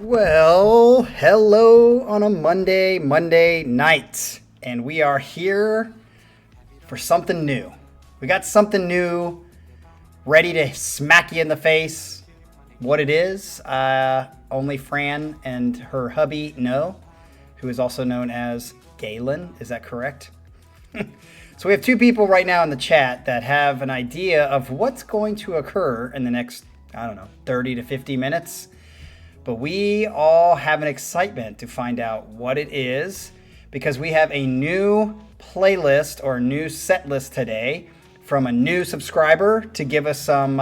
Well, hello on a Monday night, and we are here for something new. We got something new ready to smack you in the face. What it is, only Fran and her hubby know, who is also known as Galen. Is that correct? So we have two people right now in the chat that have an idea of what's going to occur in the next, 30 to 50 minutes. But we all have an excitement to find out what it is because we have a new playlist or new set list today from a new subscriber to give us some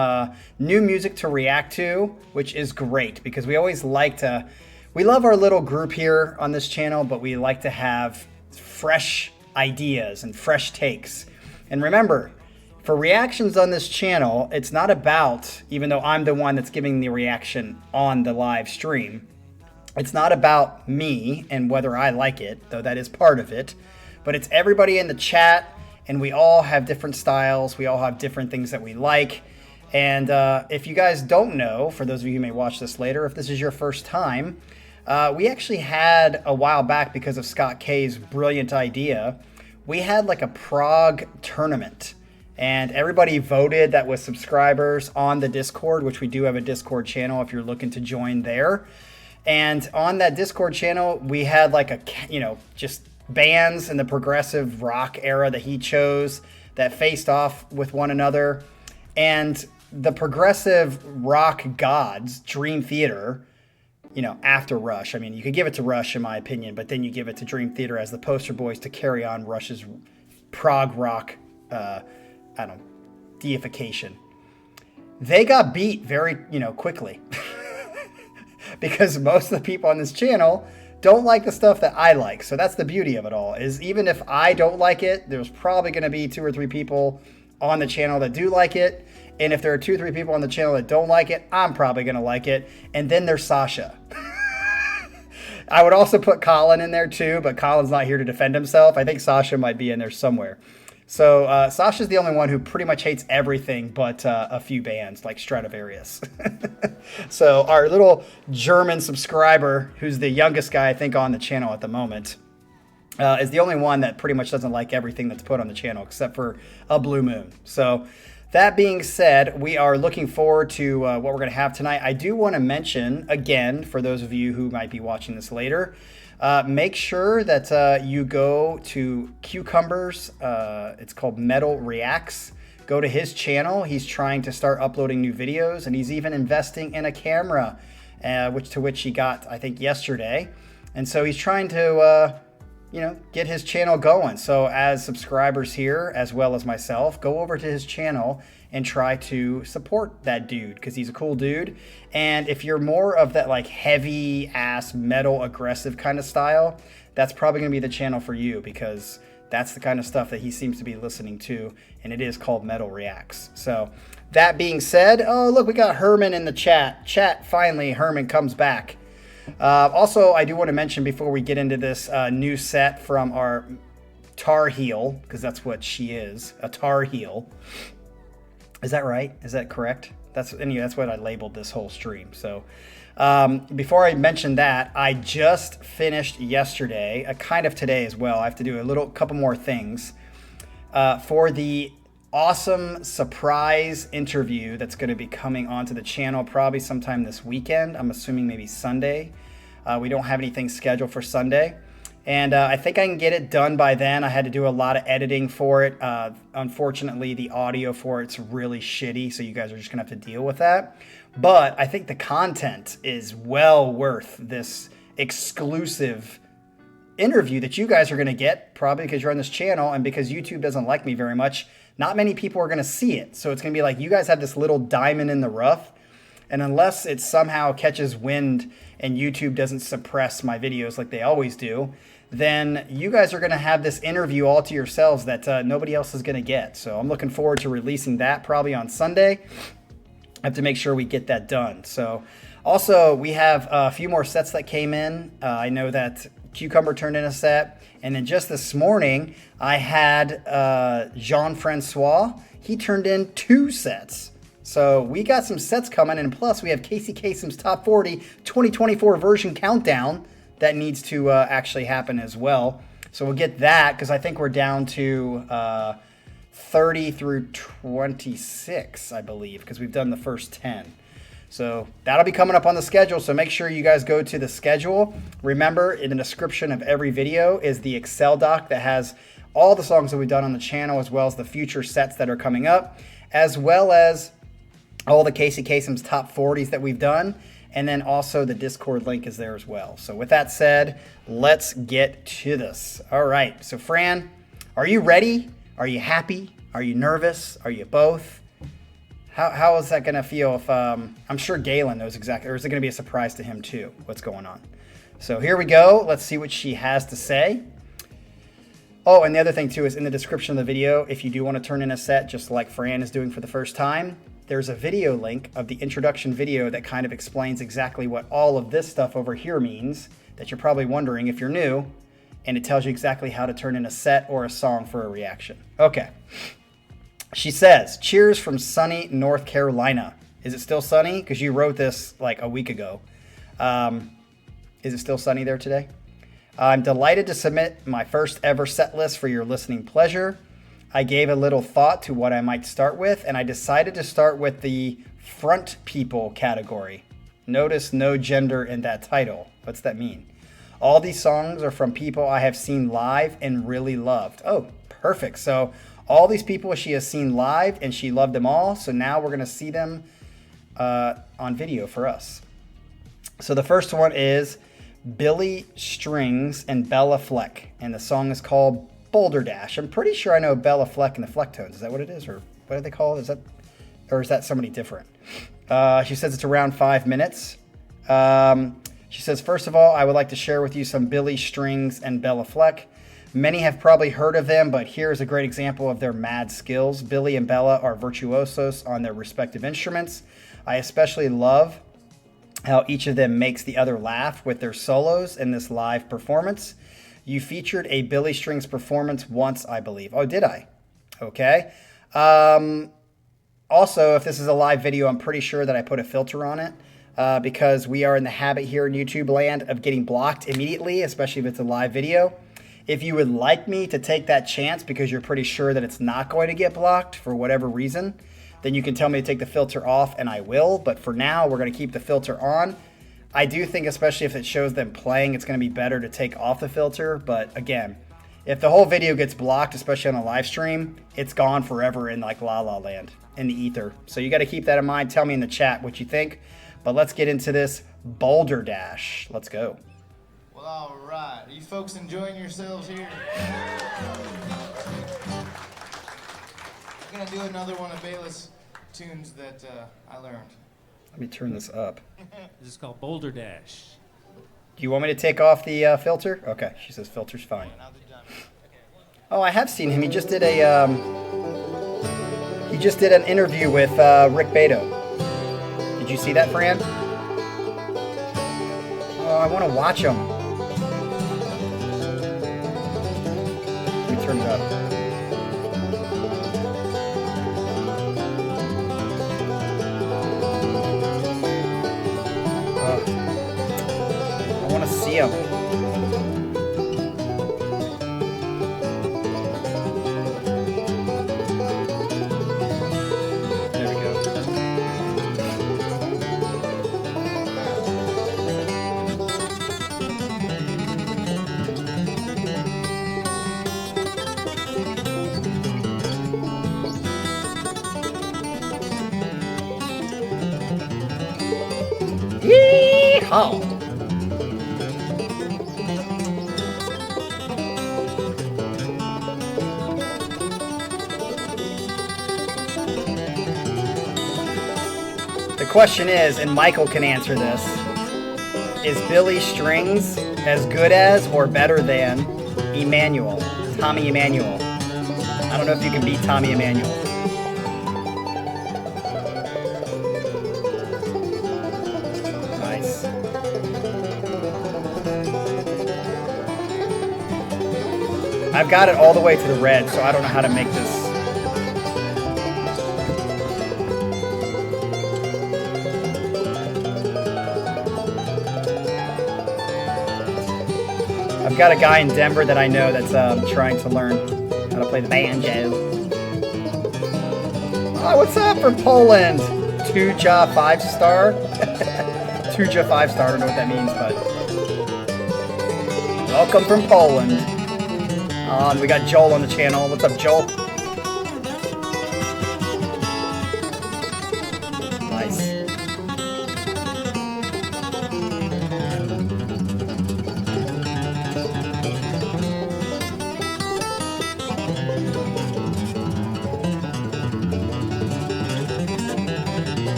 new music to react to, which is great because we always we love our little group here on this channel, but we like to have fresh ideas and fresh takes. And remember, for reactions on this channel, it's not about, even though I'm the one that's giving the reaction on the live stream, it's not about me and whether I like it, though that is part of it, but it's everybody in the chat, and we all have different styles, we all have different things that we like, and if you guys don't know, for those of you who may watch this later, if this is your first time, we actually had a while back, because of Scott K's brilliant idea, we had like a Prague tournament. And everybody voted that was subscribers on the Discord, which we do have a Discord channel if you're looking to join there. And on that Discord channel, we had like just bands in the progressive rock era that he chose that faced off with one another. And the progressive rock gods, Dream Theater, after Rush. I mean, you could give it to Rush in my opinion, but then you give it to Dream Theater as the poster boys to carry on Rush's prog rock deification. They got beat very, quickly because most of the people on this channel don't like the stuff that I like. So that's the beauty of it all, is even if I don't like it, there's probably going to be 2 or 3 people on the channel that do like it. And if there are 2 or 3 people on the channel that don't like it, I'm probably going to like it. And then there's Sasha. I would also put Colin in there too, but Colin's not here to defend himself. I think Sasha might be in there somewhere. So Sasha's the only one who pretty much hates everything but a few bands like Stradivarius. So our little German subscriber, who's the youngest guy I think on the channel at the moment, is the only one that pretty much doesn't like everything that's put on the channel except for a Blue Moon. So that being said, we are looking forward to what we're going to have tonight. I do want to mention, again, for those of you who might be watching this later, make sure that you go to Cucumber's, it's called Metal Reacts. Go to his channel. He's trying to start uploading new videos, and he's even investing in a camera, which he got, I think, yesterday. And so he's trying to, get his channel going. So as subscribers here, as well as myself, go over to his channel and try to support that dude because he's a cool dude. And if you're more of that like heavy ass metal aggressive kind of style, that's probably gonna be the channel for you because that's the kind of stuff that he seems to be listening to, and it is called Metal Reacts. So that being said, oh look, we got Herman in the chat. Finally, Herman comes back. Also, I do want to mention before we get into this new set from our Tar Heel, because that's what she is, a Tar Heel. Is that right? Is that correct? That's what I labeled this whole stream. So before I mention that, I just finished yesterday, kind of today as well. I have to do couple more things for the awesome surprise interview that's going to be coming onto the channel probably sometime this weekend. I'm assuming maybe Sunday. We don't have anything scheduled for Sunday. And I think I can get it done by then. I had to do a lot of editing for it. Unfortunately, the audio for it's really shitty, so you guys are just going to have to deal with that. But I think the content is well worth this exclusive interview that you guys are going to get, probably because you're on this channel and because YouTube doesn't like me very much. Not many people are going to see it. So it's going to be like you guys have this little diamond in the rough. And unless it somehow catches wind and YouTube doesn't suppress my videos like they always do, then you guys are going to have this interview all to yourselves that nobody else is going to get. So I'm looking forward to releasing that probably on Sunday. I have to make sure we get that done. So also, we have a few more sets that came in. I know that Cucumber turned in a set. And then just this morning, I had Jean-Francois. He turned in 2 sets. So we got some sets coming, and plus we have Casey Kasem's Top 40 2024 version countdown that needs to actually happen as well. So we'll get that, because I think we're down to 30 through 26, I believe, because we've done the first 10. So that'll be coming up on the schedule, so make sure you guys go to the schedule. Remember, in the description of every video is the Excel doc that has all the songs that we've done on the channel, as well as the future sets that are coming up, as well as all the Casey Kasem's Top 40s that we've done, and then also the Discord link is there as well. So with that said, let's get to this. All right, so Fran, are you ready? Are you happy? Are you nervous? Are you both? How is that going to feel if, I'm sure Galen knows exactly, or is it going to be a surprise to him too, what's going on? So here we go. Let's see what she has to say. Oh, and the other thing too is in the description of the video, if you do want to turn in a set just like Fran is doing for the first time, there's a video link of the introduction video that kind of explains exactly what all of this stuff over here means that you're probably wondering if you're new, and it tells you exactly how to turn in a set or a song for a reaction. Okay. She says, cheers from sunny North Carolina. Is it still sunny? Because you wrote this like a week ago. Is it still sunny there today? I'm delighted to submit my first ever set list for your listening pleasure. I gave a little thought to what I might start with, and I decided to start with the front people category. Notice no gender in that title. What's that mean? All these songs are from people I have seen live and really loved. Oh, perfect. So all these people she has seen live and she loved them all. So now we're going to see them on video for us. So the first one is Billy Strings and Bela Fleck, and the song is called Boulder Dash. I'm pretty sure I know Bela Fleck and the Flecktones. Is that what it is, or what do they call it? Is that somebody different? She says it's around 5 minutes. She says, first of all, I would like to share with you some Billy Strings and Bela Fleck. Many have probably heard of them, but here's a great example of their mad skills. Billy and Bela are virtuosos on their respective instruments. I especially love how each of them makes the other laugh with their solos in this live performance. You featured a Billy Strings performance once, I believe. Oh, did I? Okay. Also, if this is a live video, I'm pretty sure that I put a filter on it because we are in the habit here in YouTube land of getting blocked immediately, especially if it's a live video. If you would like me to take that chance because you're pretty sure that it's not going to get blocked for whatever reason, then you can tell me to take the filter off and I will. But for now, we're going to keep the filter on. I do think, especially if it shows them playing, it's going to be better to take off the filter. But again, if the whole video gets blocked, especially on a live stream, it's gone forever in like La La Land, in the ether. So you got to keep that in mind. Tell me in the chat what you think. But let's get into this Boulder Dash. Let's go. Well, all right. Are you folks enjoying yourselves here? I'm going to do another one of Bela's tunes that I learned. Let me turn this up. This is called Boulder Dash. Do you want me to take off the filter? Okay, she says filter's fine. Oh, I have seen him. He just did an interview with Rick Beto. Did you see that, Fran? Oh, I want to watch him. Let me turn it up. I want to see him. There we go. Yeehaw! The question is, and Michael can answer this, is Billy Strings as good as or better than Emmanuel, Tommy Emmanuel? I don't know if you can beat Tommy Emmanuel. Nice. I've got it all the way to the red, so I don't know how to make this. I've got a guy in Denver that I know that's trying to learn how to play the banjo. Oh, what's up from Poland? Tuja 5-star. Tuja 5-star. I don't know what that means, but welcome from Poland. And we got Joel on the channel. What's up, Joel? Nice.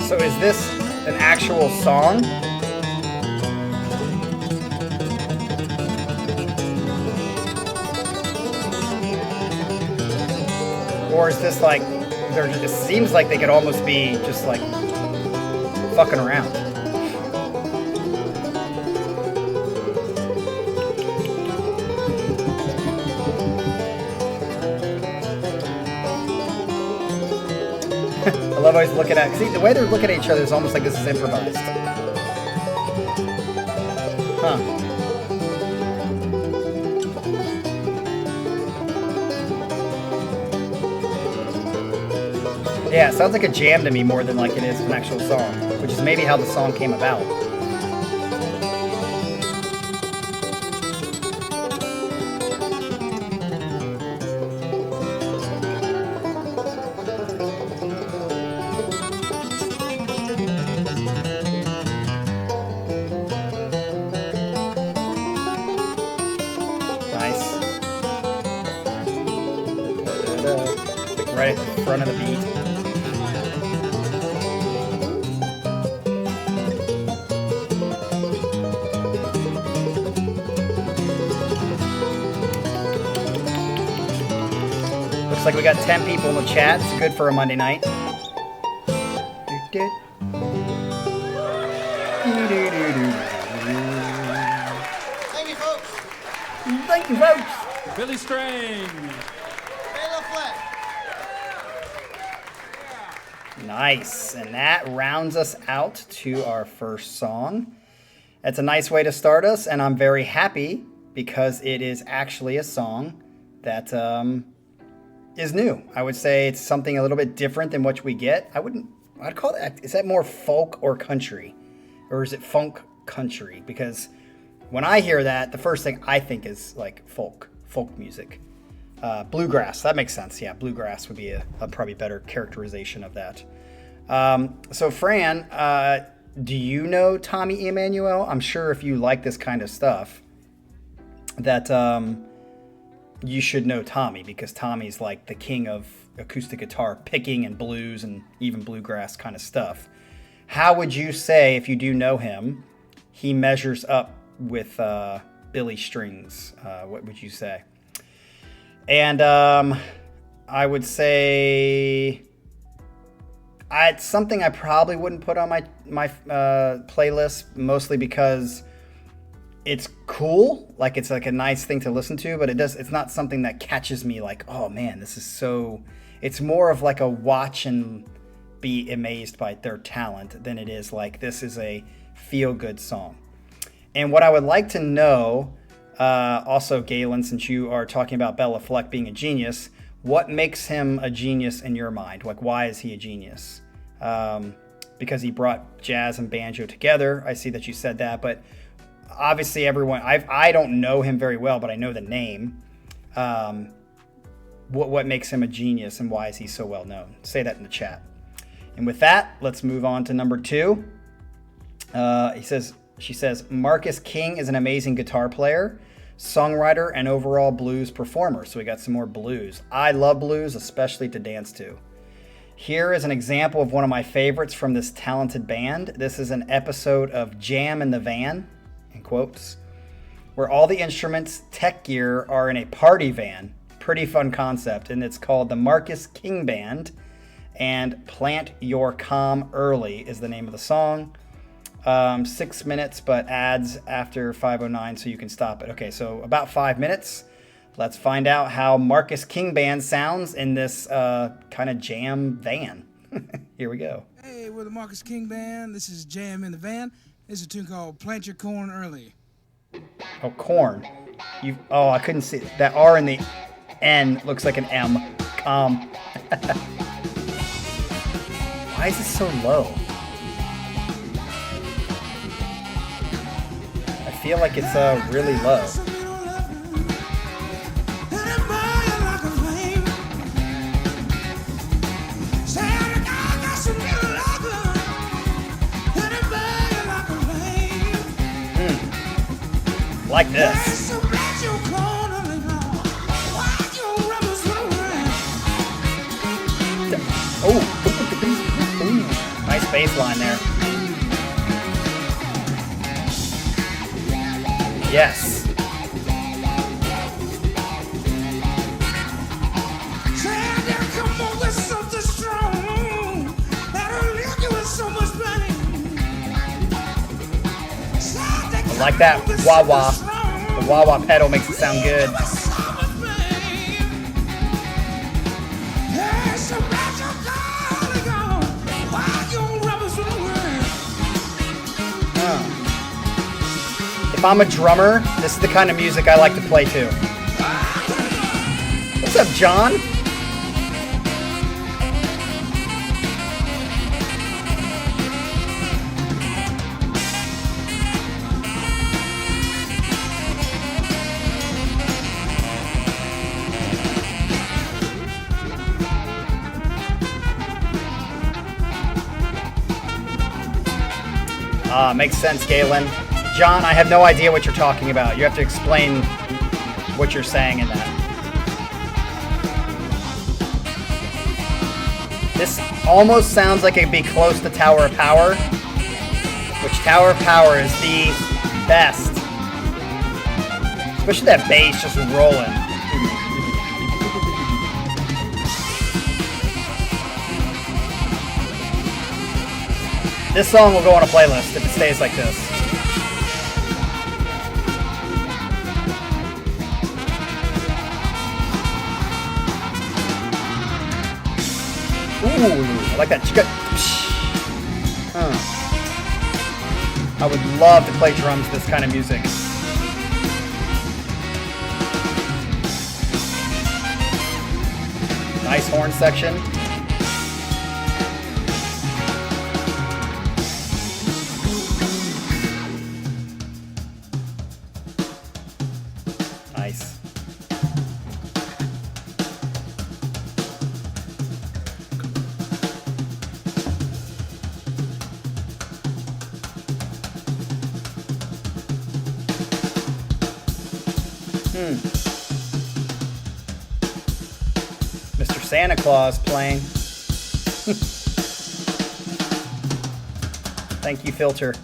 So is this an actual song? Or is this like, it seems like they could almost be just like fucking around. I love always looking at, see, the way they're looking at each other is almost like this is improvised. Huh. Yeah, it sounds like a jam to me more than like it is an actual song, which is maybe how the song came about. Right at the front of the beat. Looks like we got 10 people in the chat. It's good for a Monday night. Thank you, folks. Thank you, folks. Billy Strang. Bela Fleck. Nice. And that rounds us out to our first song. That's a nice way to start us, and I'm very happy because it is actually a song that is new. I would say it's something a little bit different than what we get. I'd call that, is that more folk or country? Or is it funk country? Because when I hear that, the first thing I think is like folk music. Bluegrass, that makes sense. Yeah, bluegrass would be a probably better characterization of that. So Fran, do you know Tommy Emmanuel? I'm sure if you like this kind of stuff that you should know Tommy, because Tommy's like the king of acoustic guitar picking and blues and even bluegrass kind of stuff. How would you say, if you do know him, he measures up with Billy Strings? What would you say? And I would say it's something I probably wouldn't put on my playlist, mostly because it's cool, like it's like a nice thing to listen to, but it's not something that catches me like, oh man, this is so. It's more of like a watch and be amazed by their talent than it is like this is a feel-good song. And what I would like to know, also, Galen, since you are talking about Bela Fleck being a genius, what makes him a genius in your mind? Like, why is he a genius? Because he brought jazz and banjo together. I see that you said that, but obviously everyone, I don't know him very well, but I know the name. What makes him a genius and why is he so well known? Say that in the chat. And with that, let's move on to number 2. She says, Marcus King is an amazing guitar player, songwriter, and overall blues performer. So we got some more blues. I love blues, especially to dance to. Here is an example of one of my favorites from this talented band. This is an episode of Jam in the Van, in quotes, where all the instruments, tech gear are in a party van. Pretty fun concept, and it's called the Marcus King Band, and Plant Your Calm Early is the name of the song. 6 minutes, but ads after 5:09, so you can stop it. Okay, so about 5 minutes. Let's find out how Marcus King Band sounds in this kind of jam van. Here we go. Hey, we're the Marcus King Band. This is Jam in the Van. It's a tune called Plant Your Corn Early. Oh, corn. Oh, I couldn't see. That R in the N looks like an M. Why is it so low? I feel like it's really low. Like this. Oh, nice bass line there. Yes. I like that wah-wah. The wah-wah pedal makes it sound good. If I'm a drummer, this is the kind of music I like to play too. What's up, John? Makes sense, Galen. John, I have no idea what you're talking about. You have to explain what you're saying in that. This almost sounds like it'd be close to Tower of Power, which Tower of Power is the best. Especially that bass just rolling. This song will go on a playlist if it stays like this. Ooh, I like that. I would love to play drums to this kind of music. Nice horn section. Nice. Mr. Santa Claus playing. Thank you, Filter.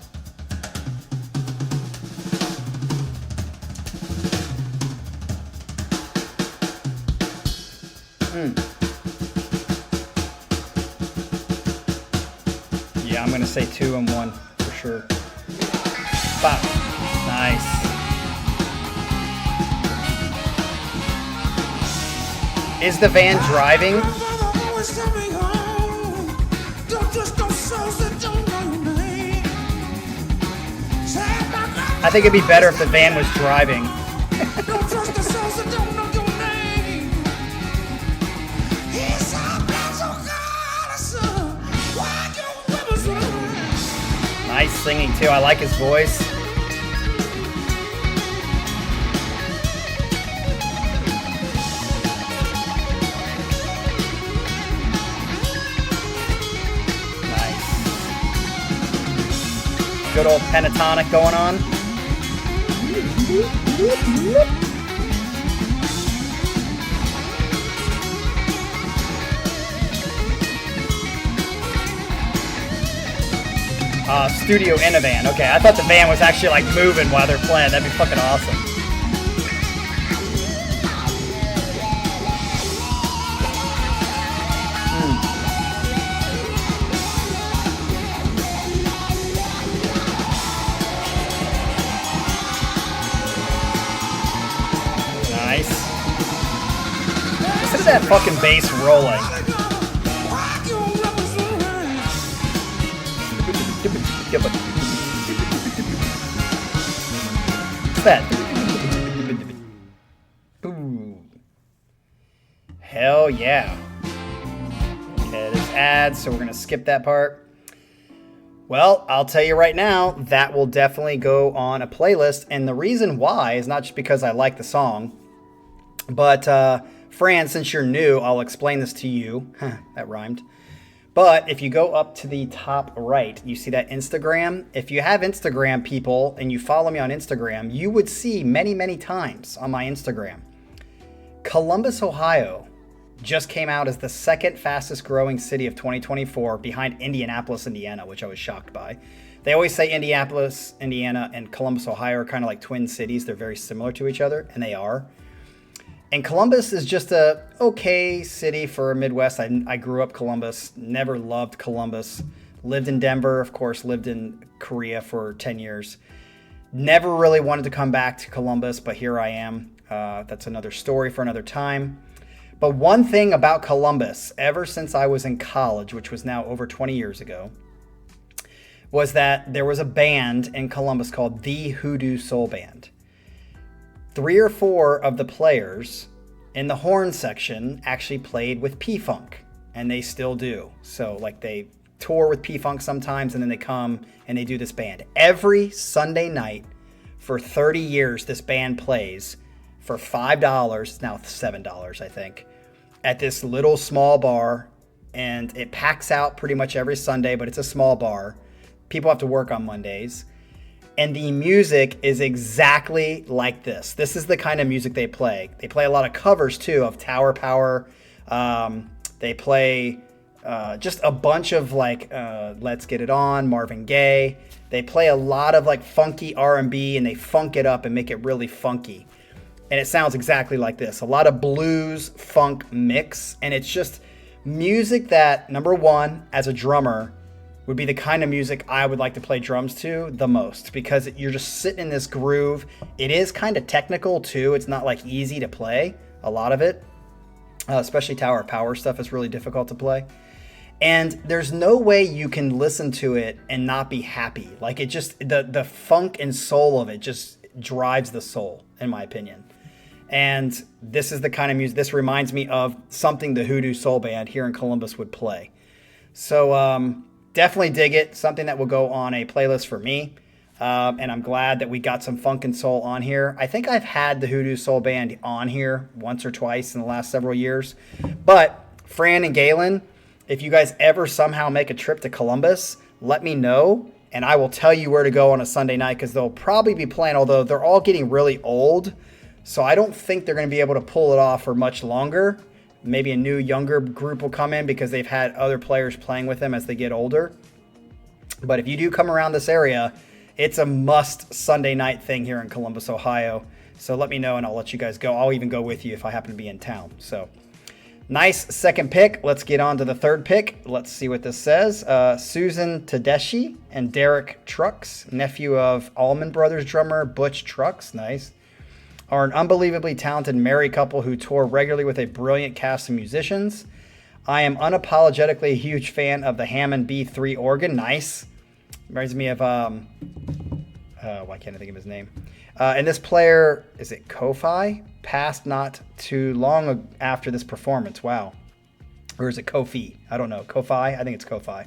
Yeah, I'm gonna say 2 and 1 for sure. Wow. Nice. Is the van driving? I think it'd be better if the van was driving. Nice singing too. I like his voice. Good old pentatonic going on. Studio in a van. Okay, I thought the van was actually like moving while they're playing. That'd be fucking awesome. Listen to that fucking bass rolling. What's that? Ooh. Hell yeah. Okay, there's ads, so we're going to skip that part. Well, I'll tell you right now, that will definitely go on a playlist. And the reason why is not just because I like the song, but Fran, since you're new, I'll explain this to you. That rhymed. But if you go up to the top right, you see that Instagram. If you have Instagram, people, and you follow me on Instagram, you would see many, many times on my Instagram. Columbus, Ohio just came out as the second fastest growing city of 2024 behind Indianapolis, Indiana, which I was shocked by. They always say Indianapolis, Indiana, and Columbus, Ohio are kind of like twin cities. They're very similar to each other, and they are. And Columbus is just a okay city for Midwest. I grew up Columbus, never loved Columbus. Lived in Denver, of course, lived in Korea for 10 years. Never really wanted to come back to Columbus, but here I am. That's another story for another time. But one thing about Columbus, ever since I was in college, which was now over 20 years ago, was that there was a band in Columbus called the Hoodoo Soul Band. 3 or 4 of the players in the horn section actually played with P-Funk, and they still do. So like they tour with P-Funk sometimes, and then they come and they do this band. Every Sunday night for 30 years, this band plays for $5, it's now $7, I think, at this little small bar, and it packs out pretty much every Sunday, but it's a small bar. People have to work on Mondays. And the music is exactly like this. This is the kind of music they play. They play a lot of covers, too, of Tower Power. They play just a bunch of, like, Let's Get It On, Marvin Gaye. They play a lot of, like, funky R&B, and they funk it up and make it really funky. And it sounds exactly like this. A lot of blues, funk mix. And it's just music that, number one, as a drummer, would be the kind of music I would like to play drums to the most, because you're just sitting in this groove. It is kind of technical too. It's not like easy to play, a lot of it, especially Tower Power stuff is really difficult to play. And there's no way you can listen to it and not be happy. Like it just, the funk and soul of it just drives the soul, in my opinion. And this is the kind of music, this reminds me of something the Hoodoo Soul Band here in Columbus would play. So, definitely dig it. Something that will go on a playlist for me. And I'm glad that we got some funk and soul on here. I think I've had the Hoodoo Soul Band on here once or twice in the last several years. But Fran and Galen, if you guys ever somehow make a trip to Columbus, let me know. And I will tell you where to go on a Sunday night, because they'll probably be playing, although they're all getting really old. So I don't think they're going to be able to pull it off for much longer. Maybe a new, younger group will come in because they've had other players playing with them as they get older. But if you do come around this area, it's a must Sunday night thing here in Columbus, Ohio. So let me know and I'll let you guys go. I'll even go with you if I happen to be in town. So nice second pick. Let's get on to the third pick. Let's see what this says. Susan Tedeschi and Derek Trucks, nephew of Allman Brothers drummer Butch Trucks. Nice. Are an unbelievably talented married couple who tour regularly with a brilliant cast of musicians. I am unapologetically a huge fan of the Hammond B3 organ. Nice. Reminds me of, why can't I think of his name? And this player, is it Kofi? Passed not too long after this performance. Wow. Or is it Kofi? I don't know. Kofi? I think it's Kofi.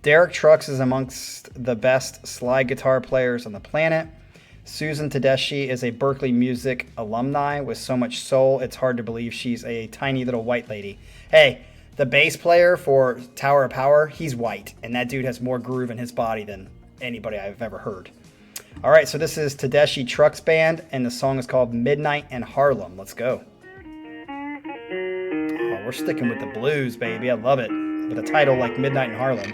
Derek Trucks is amongst the best slide guitar players on the planet. Susan Tedeschi is a Berklee Music alumni with so much soul, it's hard to believe she's a tiny little white lady. Hey, the bass player for Tower of Power, he's white, and that dude has more groove in his body than anybody I've ever heard. All right, so this is Tedeschi Trucks Band, and the song is called Midnight in Harlem. Let's go. Oh, we're sticking with the blues, baby. I love it. With a title like Midnight in Harlem.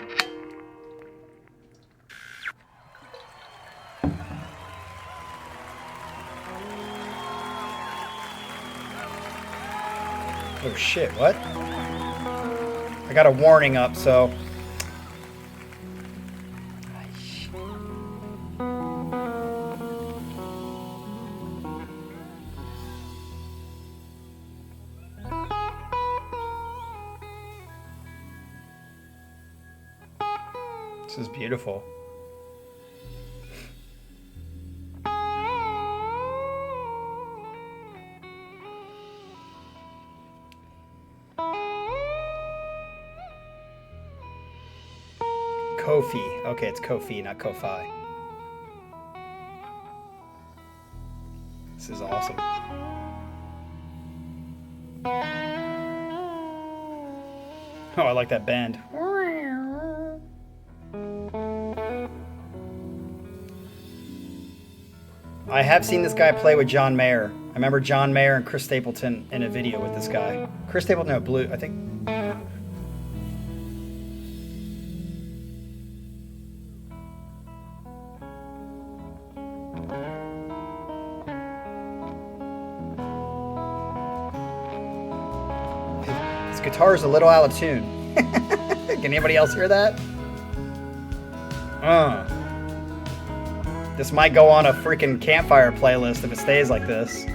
Oh shit, what? I got a warning up, so... This is beautiful. Kofi. Okay, it's Kofi, not Ko-Fi. This is awesome. Oh, I like that bend. I have seen this guy play with John Mayer. I remember John Mayer and Chris Stapleton in a video with this guy. Chris Stapleton, no, Blue, I think. His guitar is a little out of tune. Can anybody else hear that? This might go on a freaking campfire playlist if it stays like this.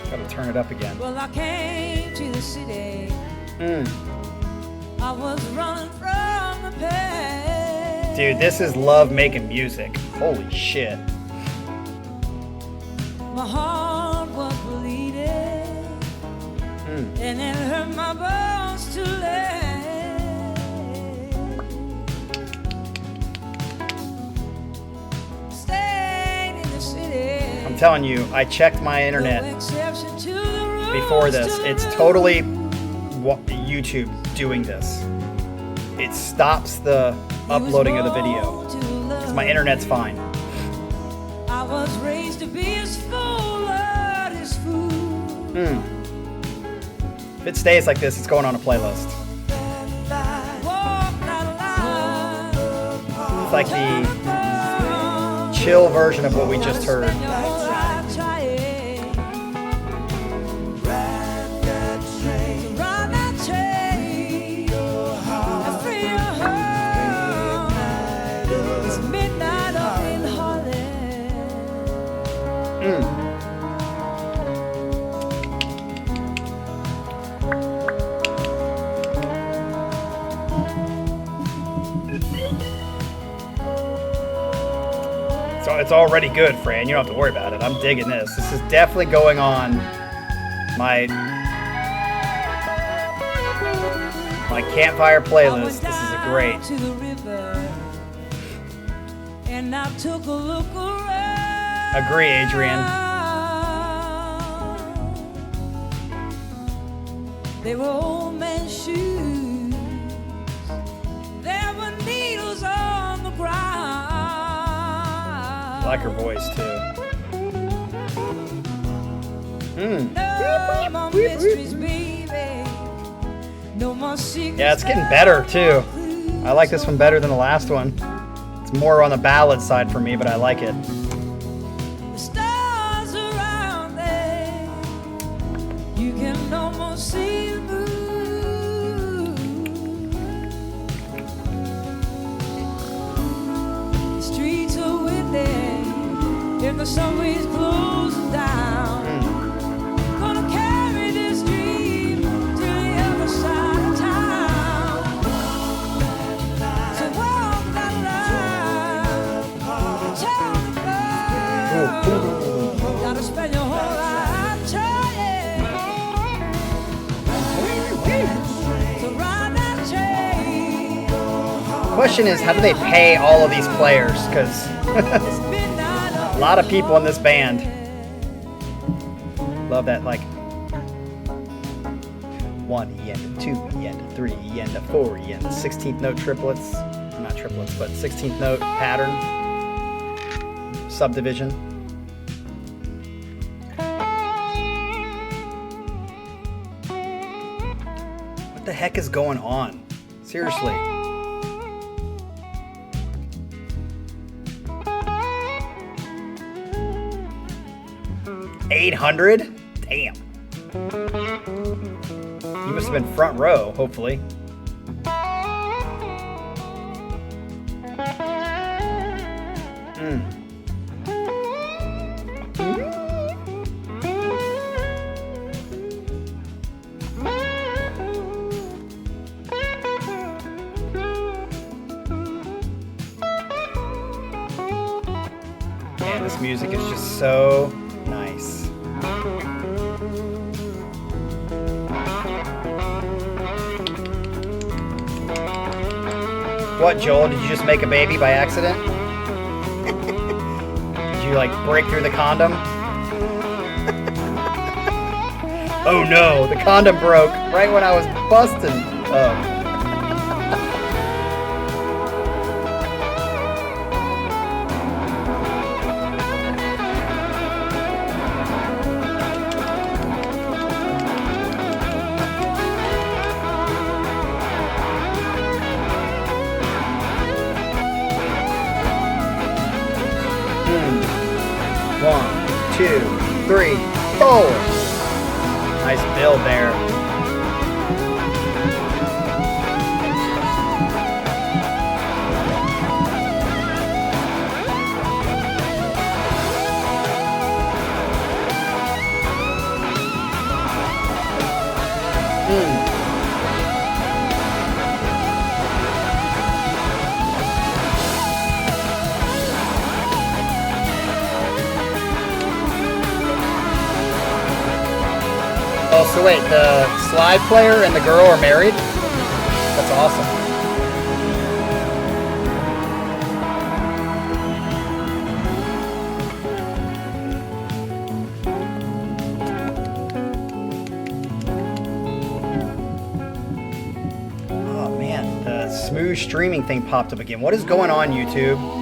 Gotta turn it up again. Well, I came to the city. I was running from the pain. Dude, this is love making music. Holy shit. My heart was bleeding, and it hurt my bones to lay. Staying in the city. I'm telling you, I checked my internet before this. It's totally YouTube doing this. It stops the uploading of the video because my internet's fine. I was raised to be as full as food. If it stays like this, it's going on a playlist. It's like the chill version of what we just heard. So it's already good, Fran. You don't have to worry about it. I'm digging this. This is definitely going on my campfire playlist. This is a great. And I took a look around. Agree, Adrian. They were old men's shoes. There were needles on the ground. I like her voice too. No more mysteries, baby. No more secrets. Yeah, it's getting better too. I like this one better than the last one. It's more on the ballad side for me, but I like it. The stars around there. You can almost see the moon. The streets are windy. If the subway's closing down, gonna carry this dream to the other side of town. So walk that line, tell the girl, gotta spend your whole life trying to ride that train. Question is, how do they pay all of these players? Because a lot of people in this band. Love that, like 1 E and a 2 E and a 3 E and a 4 E and 16th note triplets. Not triplets, but 16th note pattern. Subdivision. What the heck is going on? Seriously. $800? Damn. You must have been front row, hopefully. This music is just so nice. What, Joel? Did you just make a baby by accident? Did you like break through the condom? Oh no, the condom broke right when I was busting. Oh. One, two, three, four. Nice build there. Oh, so wait, the slide player and the girl are married? That's awesome. Oh man, the smooth streaming thing popped up again. What is going on, YouTube?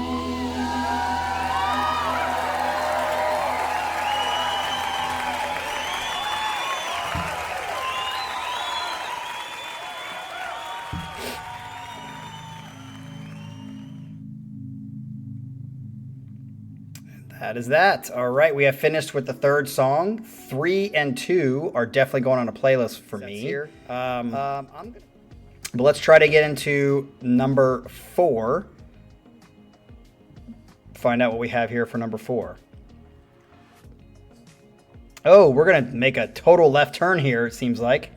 That is that. All right, we have finished with the third song. 3 and 2 are definitely going on a playlist for me. Here. But let's try to get into number 4. Find out what we have here for number 4. Oh, we're going to make a total left turn here, it seems like.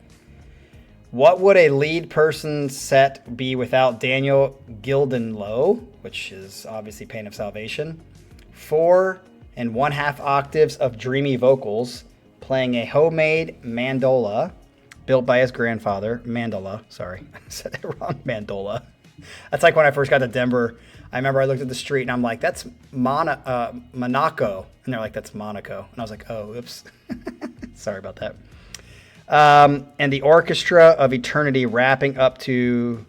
What would a lead person set be without Daniel Gildenlow, which is obviously Pain of Salvation? 4 1/2 octaves of dreamy vocals, playing a homemade mandola built by his grandfather. Mandola, sorry, I said it wrong. Mandola. That's like when I first got to Denver. I remember I looked at the street and I'm like, "That's Monaco," and they're like, "That's Monaco," and I was like, "Oh, oops." Sorry about that. And the Orchestra of Eternity wrapping up to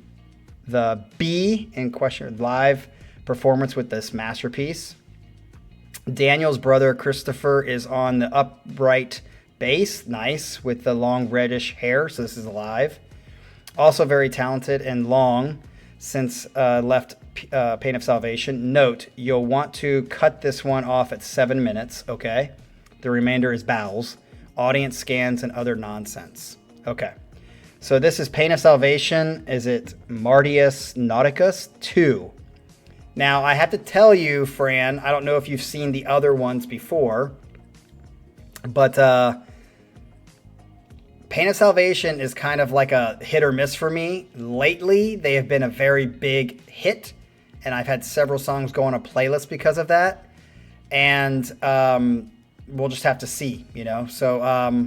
the B in question live performance with this masterpiece. Daniel's brother Christopher is on the upright bass, nice, with the long reddish hair, so this is live. Also very talented and long since left Pain of Salvation. Note, you'll want to cut this one off at 7 minutes, okay? The remainder is bowels, audience scans, and other nonsense. Okay, so this is Pain of Salvation. Is it Martius Nauticus 2? Now, I have to tell you, Fran, I don't know if you've seen the other ones before, but Pain of Salvation is kind of like a hit or miss for me. Lately, they have been a very big hit, and I've had several songs go on a playlist because of that. And we'll just have to see, you know. So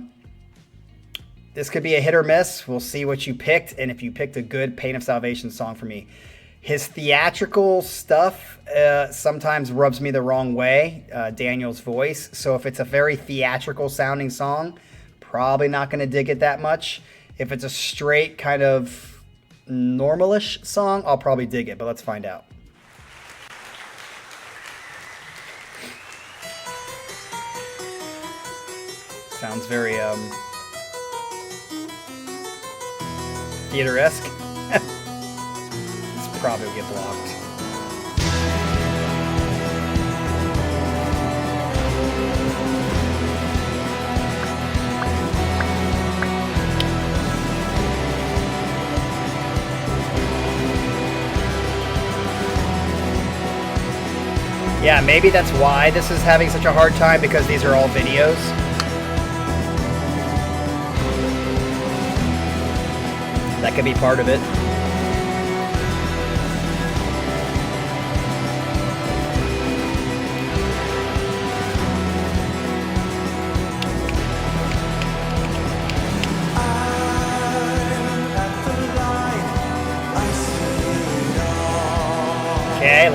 this could be a hit or miss. We'll see what you picked, and if you picked a good Pain of Salvation song for me. His theatrical stuff sometimes rubs me the wrong way, Daniel's voice. So if it's a very theatrical sounding song, probably not going to dig it that much. If it's a straight kind of normalish song, I'll probably dig it, but let's find out. Sounds very theater-esque. Probably will get blocked. Yeah, maybe that's why this is having such a hard time, because these are all videos. That could be part of it.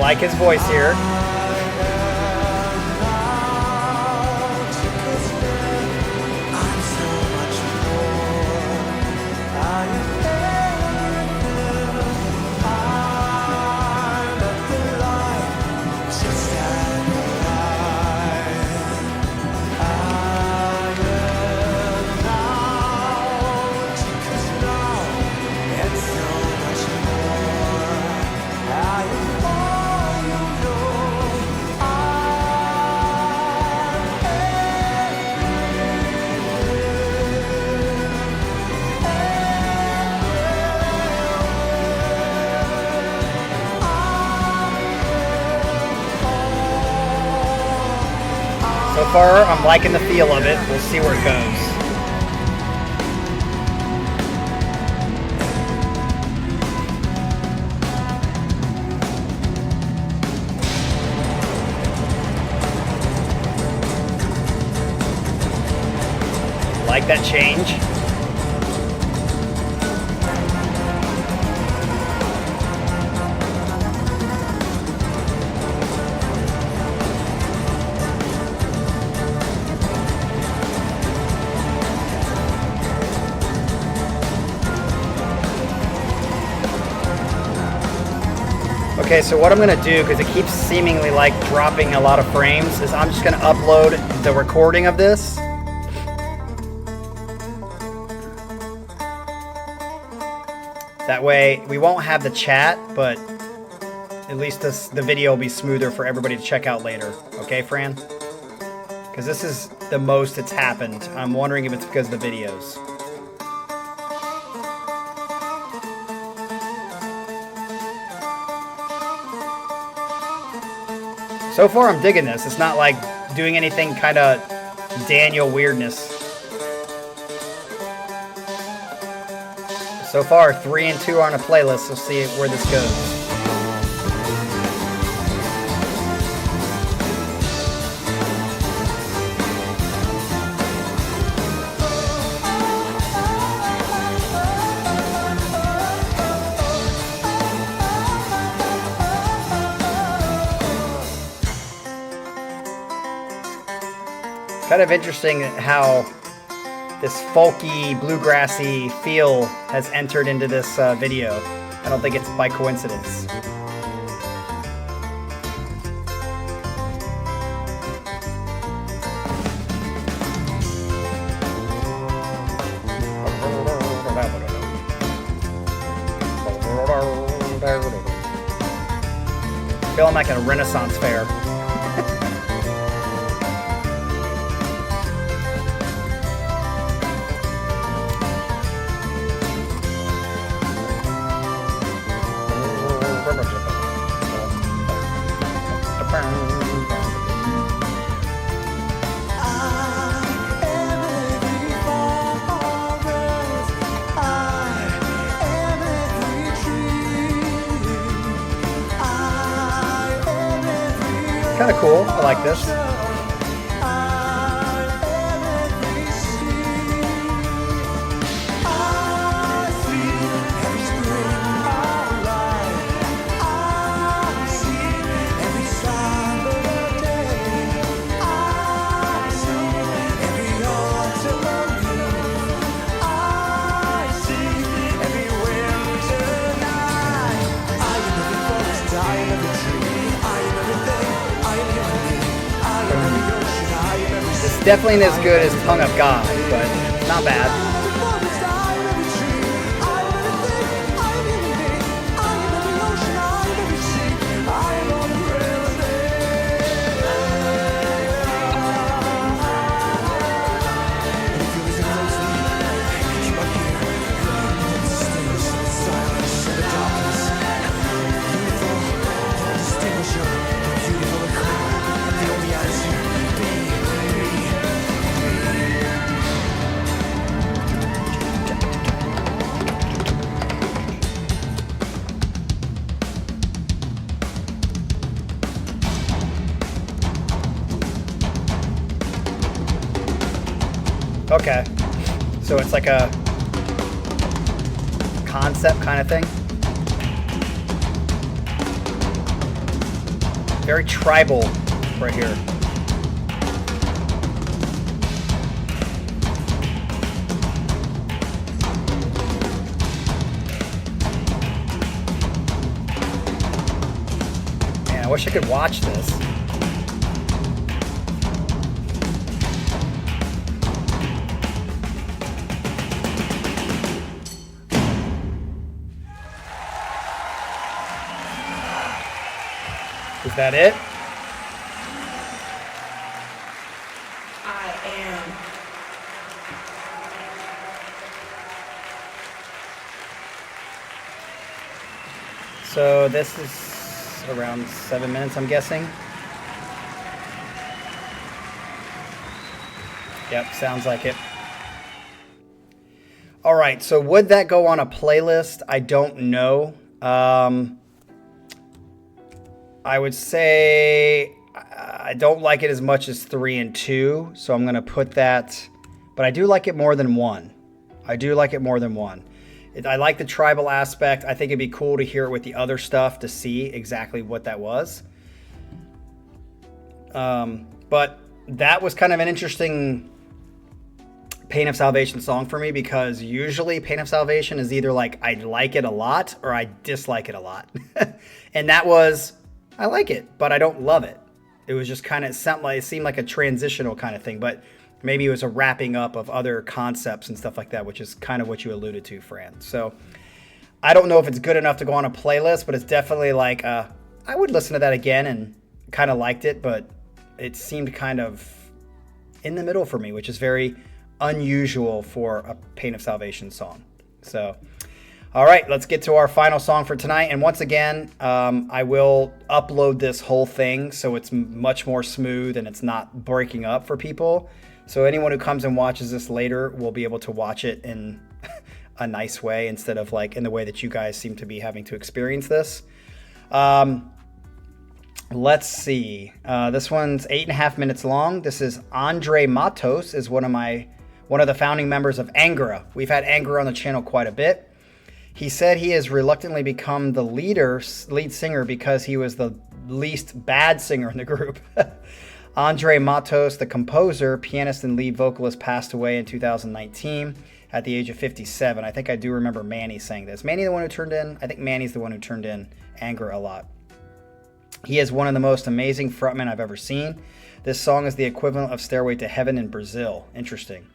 like his voice here. So far, I'm liking the feel of it. We'll see where it goes. Like that change. Okay, so what I'm gonna do, because it keeps seemingly like dropping a lot of frames, is I'm just gonna upload the recording of this. That way we won't have the chat, but at least the video will be smoother for everybody to check out later. Okay, Fran? Because this is the most it's happened. I'm wondering if it's because of the videos. So far, I'm digging this. It's not like doing anything kind of Daniel weirdness. So far, 3 and 2 are on a playlist. We'll see where this goes. Kind of interesting how this folky, bluegrassy feel has entered into this video. I don't think it's by coincidence. Feeling like a Renaissance fair. Kind of cool. I like this. Definitely not as good as Tongue of God, but not bad. Okay, so it's like a concept kind of thing. Very tribal right here. Man, I wish I could watch this. Is that it? I am. So this is around 7 minutes, I'm guessing. Yep, sounds like it. All right, so would that go on a playlist? I don't know. I would say I don't like it as much as 3 and 2, so I'm going to put that, but I do like it more than 1. I do like it more than 1. I like the tribal aspect. I think it'd be cool to hear it with the other stuff to see exactly what that was. But that was kind of an interesting Pain of Salvation song for me, because usually Pain of Salvation is either like I like it a lot or I dislike it a lot. And that was, I like it, but I don't love it. It was just kind of something like, it seemed like a transitional kind of thing, but maybe it was a wrapping up of other concepts and stuff like that, which is kind of what you alluded to, Fran. So I don't know if it's good enough to go on a playlist, but it's definitely like, I would listen to that again and kind of liked it, but it seemed kind of in the middle for me, which is very unusual for a Pain of Salvation song. So, all right, let's get to our final song for tonight. And once again, I will upload this whole thing so it's much more smooth and it's not breaking up for people. So anyone who comes and watches this later will be able to watch it in a nice way instead of like in the way that you guys seem to be having to experience this. Let's see. This one's 8.5 minutes long. This is Andre Matos, is one of the founding members of Angra. We've had Angra on the channel quite a bit. He said he has reluctantly become the lead singer because he was the least bad singer in the group. Andre Matos, the composer, pianist, and lead vocalist, passed away in 2019 at the age of 57. I think I do remember Manny saying this. Manny the one who turned in? I think Manny's the one who turned in Angra a lot. He is one of the most amazing frontmen I've ever seen. This song is the equivalent of Stairway to Heaven in Brazil. Interesting.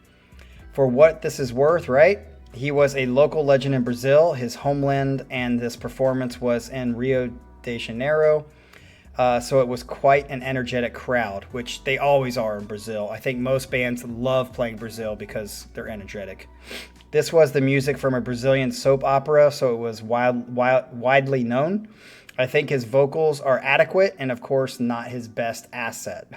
For what this is worth, right? He was a local legend in Brazil, his homeland, and this performance was in Rio de Janeiro. So it was quite an energetic crowd, which they always are in Brazil. I think most bands love playing Brazil because they're energetic. This was the music from a Brazilian soap opera, so it was widely known. I think his vocals are adequate and, of course, not his best asset.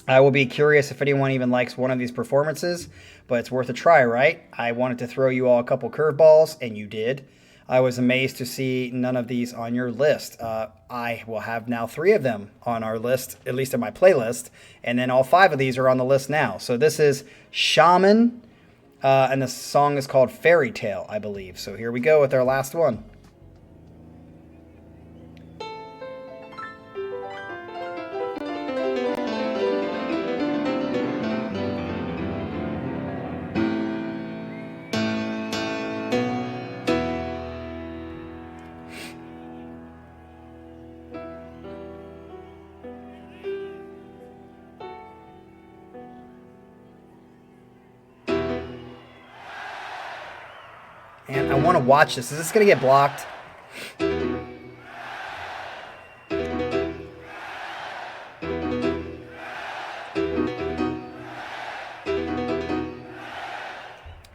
I will be curious if anyone even likes one of these performances, but it's worth a try, right? I wanted to throw you all a couple curveballs, and you did. I was amazed to see none of these on your list. I will have now 3 of them on our list, at least in my playlist, and then all 5 of these are on the list now. So this is Shaman, and the song is called Fairy Tale, I believe. So here we go with our last one. And I want to watch this. Is this going to get blocked?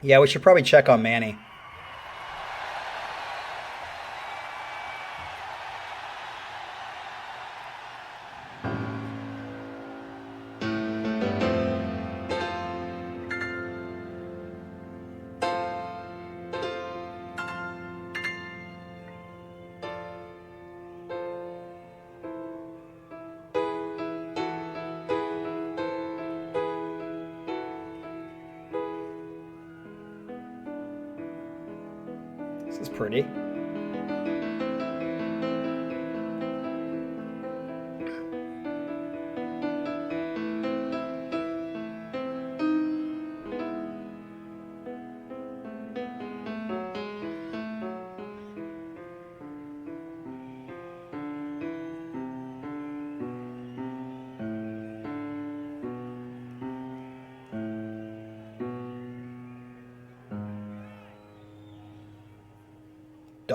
Yeah, we should probably check on Manny. This is pretty.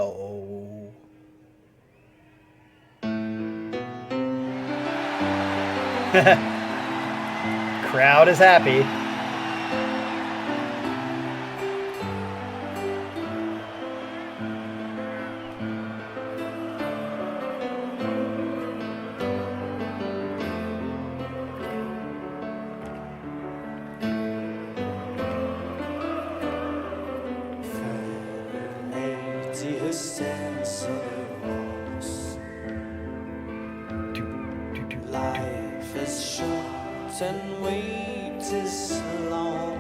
go. Crowd is happy. Life is short and wait is long.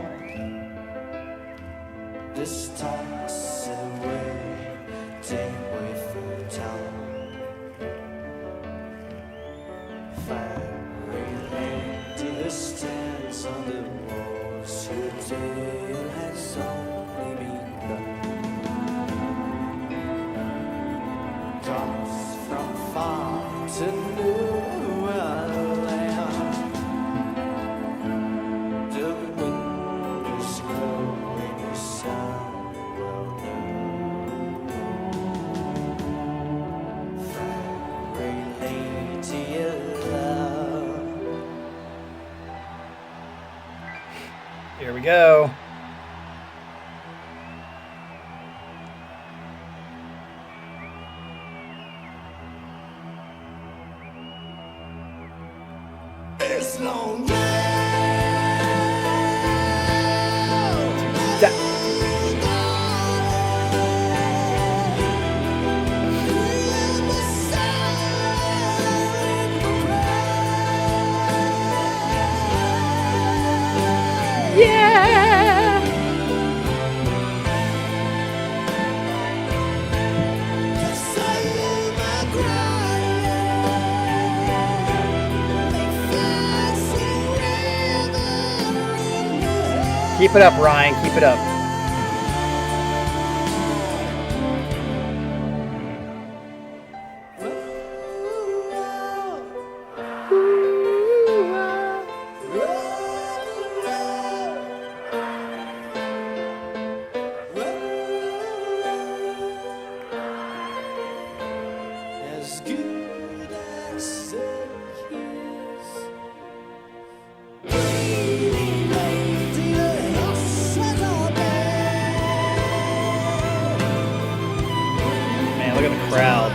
This talks away, take way through town. Fairy lady who stands on the walls, your tale has only begun. Comes from far to new. Here we go. It's long. Keep it up, Ryan. Keep it up. As good as it is. Man, look at the crowd.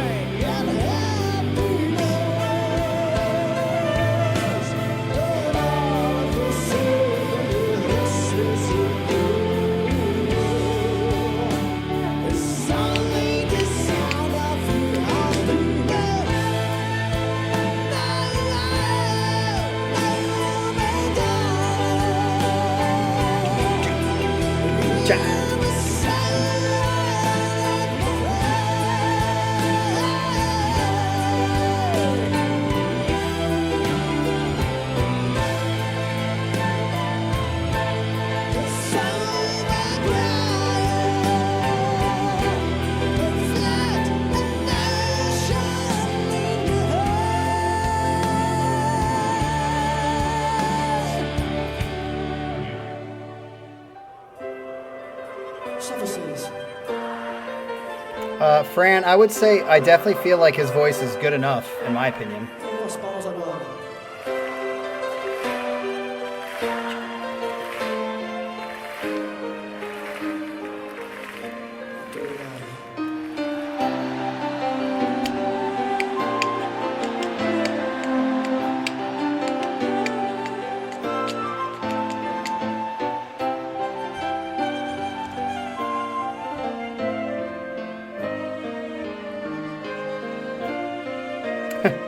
Fran, I would say I definitely feel like his voice is good enough, in my opinion.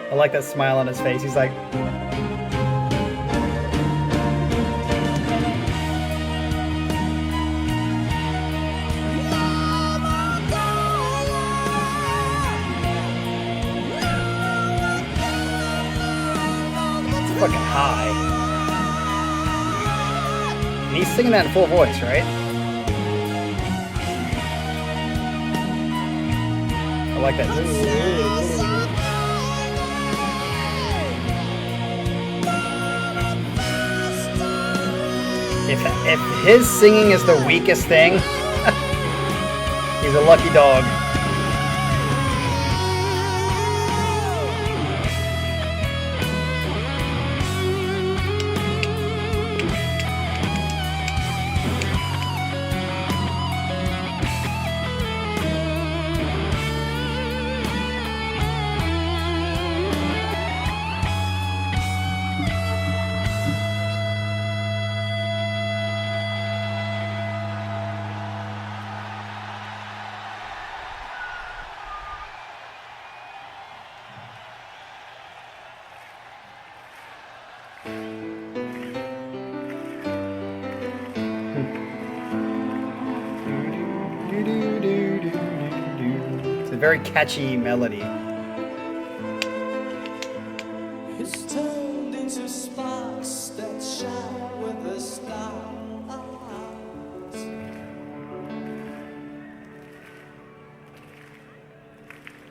I like that smile on his face. He's like, it's fucking high. And he's singing that in full voice, right? I like that. If his singing is the weakest thing, he's a lucky dog. a very catchy melody. It's turned into sparks that shine with the stars.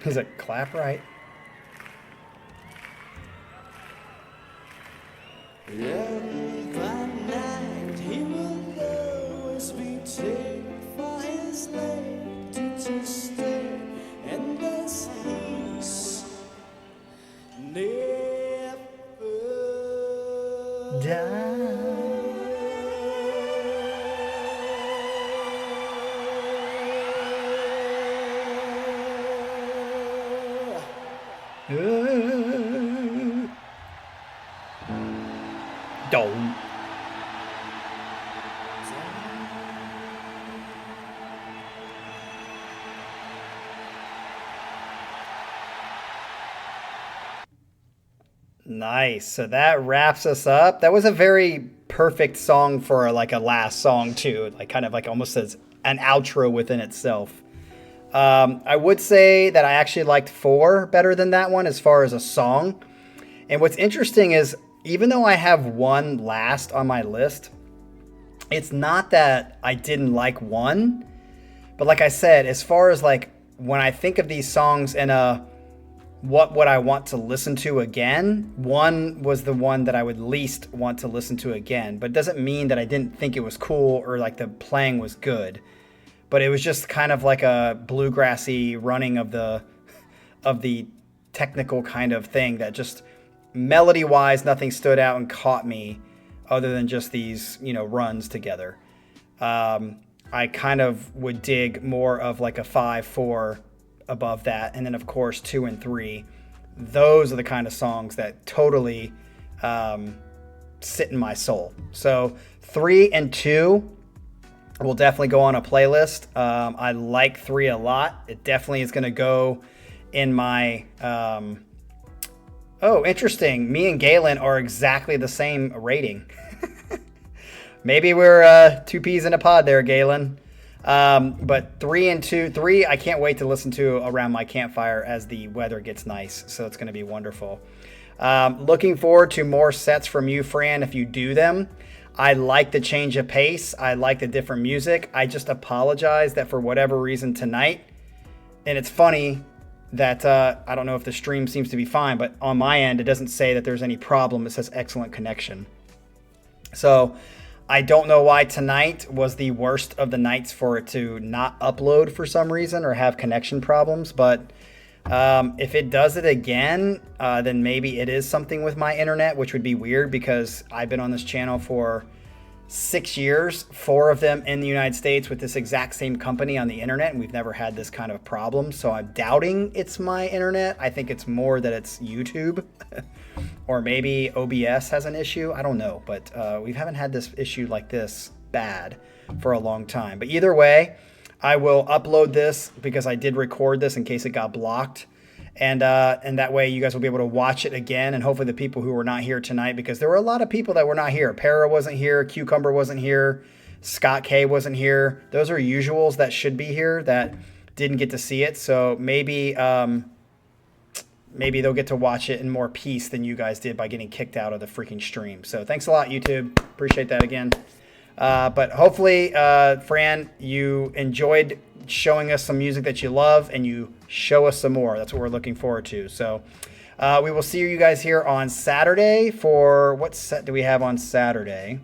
Is it clap right? And that night he will always be taken for his lady to stay, and this he's never Don't. Nice. So that wraps us up. That was a very perfect song for like a last song too. Like kind of like almost as an outro within itself. I would say that I actually liked 4 better than that one as far as a song. And what's interesting is even though I have 1 last on my list, it's not that I didn't like 1. But like I said, as far as like when I think of these songs in a what would I want to listen to again, 1 was the one that I would least want to listen to again. But it doesn't mean that I didn't think it was cool or like the playing was good. But it was just kind of like a bluegrassy running of the technical kind of thing that just melody-wise, nothing stood out and caught me other than just these, runs together. I kind of would dig more of like a 5-4 above that. And then, of course, 2 and 3. Those are the kind of songs that totally sit in my soul. So 3 and 2 will definitely go on a playlist. I like 3 a lot. It definitely is going to go in my... Oh, interesting. Me and Galen are exactly the same rating. Maybe we're 2 peas in a pod there, Galen. But 3 and 2, 3 I can't wait to listen to around my campfire as the weather gets nice. So it's going to be wonderful. Looking forward to more sets from you, Fran, if you do them. I like the change of pace. I like the different music. I just apologize that for whatever reason tonight, and it's funny that I don't know if the stream seems to be fine, but on my end, it doesn't say that there's any problem. It says excellent connection. So I don't know why tonight was the worst of the nights for it to not upload for some reason or have connection problems. But if it does it again, then maybe it is something with my internet, which would be weird because I've been on this channel for 6 years, 4 of them in the United States with this exact same company on the internet, and we've never had this kind of problem. So I'm doubting it's my internet. I think it's more that it's YouTube or maybe OBS has an issue. I don't know, but we haven't had this issue like this bad for a long time. But either way, I will upload this because I did record this in case it got blocked. And that way you guys will be able to watch it again. And hopefully the people who were not here tonight, because there were a lot of people that were not here. Para wasn't here. Cucumber wasn't here. Scott K wasn't here. Those are usuals that should be here that didn't get to see it. So maybe they'll get to watch it in more peace than you guys did by getting kicked out of the freaking stream. So thanks a lot, YouTube. Appreciate that again. But hopefully, Fran, you enjoyed showing us some music that you love and you show us some more. That's what we're looking forward to. So we will see you guys here on Saturday for what set do we have on Saturday?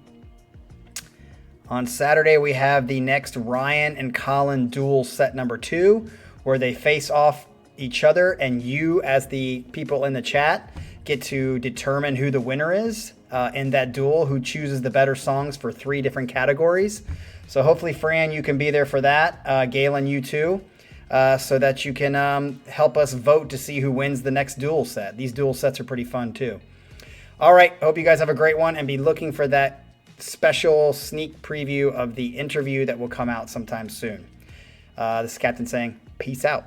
On Saturday, we have the next Ryan and Colin duel set number 2, where they face off each other and you as the people in the chat get to determine who the winner is in that duel, who chooses the better songs for 3 different categories. So hopefully, Fran, you can be there for that. Galen, you too, so that you can help us vote to see who wins the next duel set. These duel sets are pretty fun too. All right, hope you guys have a great one and be looking for that special sneak preview of the interview that will come out sometime soon. This is Captain saying peace out.